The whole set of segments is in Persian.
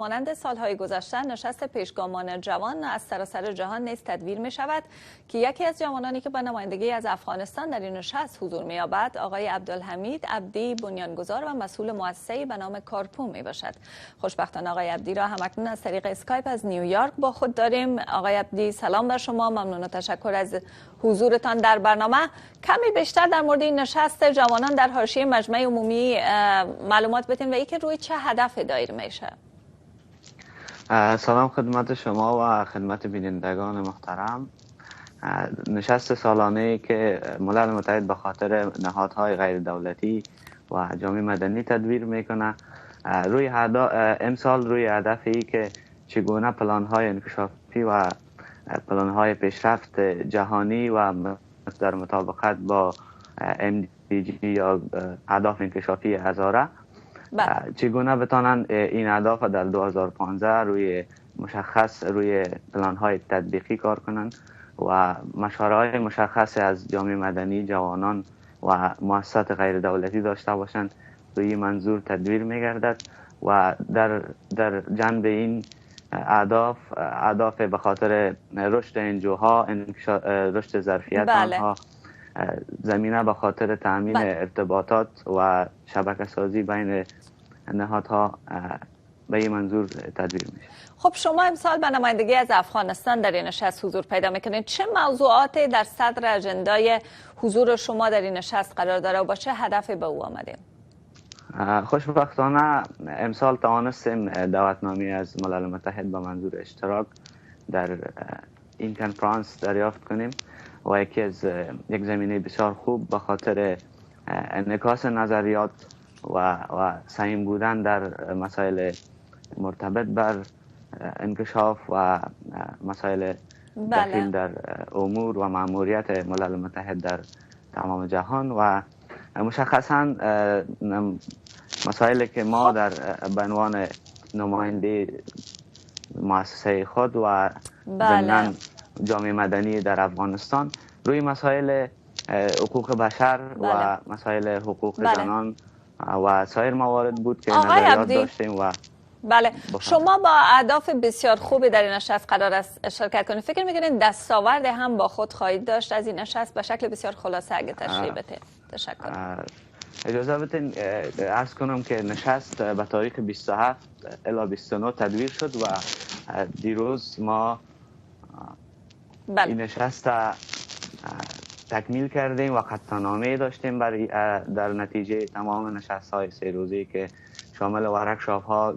مانند سالهای گذشته نشست پیشگامان جوان از سراسر جهان نیز تدبیر می شود که یکی از جوانانی که به نمایندگی از افغانستان در این نشست حضور می یابد آقای عبدالحمید عبدی بنیانگذار و مسئول مؤسسه‌ای به نام کارپو می باشد. خوشبختانه آقای عبدی را همکنون از طریق اسکایپ از نیویورک با خود داریم. آقای عبدی سلام بر شما، ممنون و تشکر از حضورتان در برنامه. کمی بیشتر در مورد این نشست جوانان در حاشیه مجمع عمومی معلومات بدین و اینکه روی چه هدف دایر میشه. سلام خدمت شما و خدمت بینندگان محترم. نشست سالانه که ملل متحد به خاطر نهادهای غیر دولتی و جامعه مدنی تدبیر میکنه امسال روی هدفی که چگونه پلانهای انکشافی و پلانهای پیشرفت جهانی و در مطابقت با MDG یا اهداف انکشافی هزاره چگونه بتانند این اهداف در 2015 روی پلان‌های تطبیقی کار کنند و مشوره‌های مشخص از جامعه مدنی، جوانان و مؤسسات غیر دولتی داشته باشند. روی منظور تدبیر می‌گردد و در جنب این اهداف به خاطر رشد انجوها، رشد ظرفیت آنها، زمینه به خاطر تامین ارتباطات و شبکه سازی بین نهادها به این منظور تدبیر میشه. خب شما امسال به نمایندگی از افغانستان در این نشست حضور پیدا میکنید. چه موضوعاتی در صدر اجندای حضور شما در این نشست قرار داره و با چه هدفی به او آمدیم؟ خوشبختانه امسال توانستیم دعوتنامه از ملل متحد به منظور اشتراک در این کنفرانس دریافت کنیم و یک زمینه بسیار خوب به خاطر انعکاس نظریات و سعیم بودن در مسائل مرتبط بر انکشاف و مسائل دخیل در امور و مأموریت ملل متحد در تمام جهان و مشخصا مسائلی که ما در به عنوان نماینده مؤسسه خود و ضمن جامعه مدنی در افغانستان روی مسائل حقوق بشر و مسائل حقوق زنان و سایر موارد بود که نظریات داشتیم و شما با اهداف بسیار خوبی در این نشست قرار است شرکت کنید. فکر میکنید دستاورد هم با خود خواهید داشت از این نشست؟ به شکل بسیار خلاصه اگه تشریح بدین. تشکر. اجازه بدین عرض کنم که نشست به تاریخ 27 الی 29 تدبیر شد و دیروز ما این نشست تکمیل کردیم و خطنامه داشتیم در نتیجه تمام نشست‌های 3 روزه‌ای که شامل ورکشاپ ها،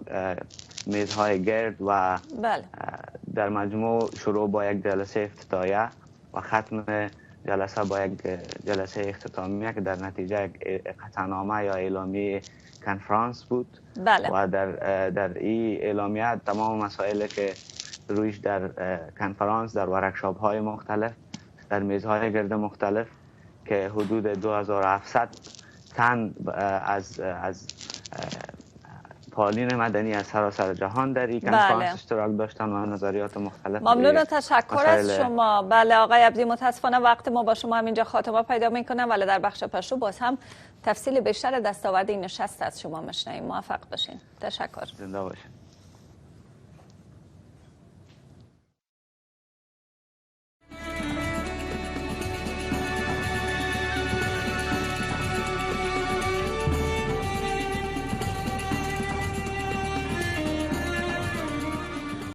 میزهای گرد و در مجموع شروع با یک جلسه افتتاحیه و ختم جلسه با یک جلسه اختتامیه که در نتیجه خطنامه یا اعلامیه کنفرانس بود. و در این اعلامیه تمام مسائلی که رویش در کنفرانس، در ورکشاپ های مختلف، در میزهای گرد مختلف که حدود 2700 تن از فعالین مدنی از سراسر جهان در این کنفرانس اشتراک داشتن و نظریات مختلف. ممنون و تشکر از شما. بله آقای عبدی، متاسفانه وقت ما با شما همینجا خاتمه پیدا میکنه، ولی در بخش پشتو باز هم تفصیل بیشتر دستاورد این نشست از شما میشنویم. موفق باشین. تشکر. زنده باشین.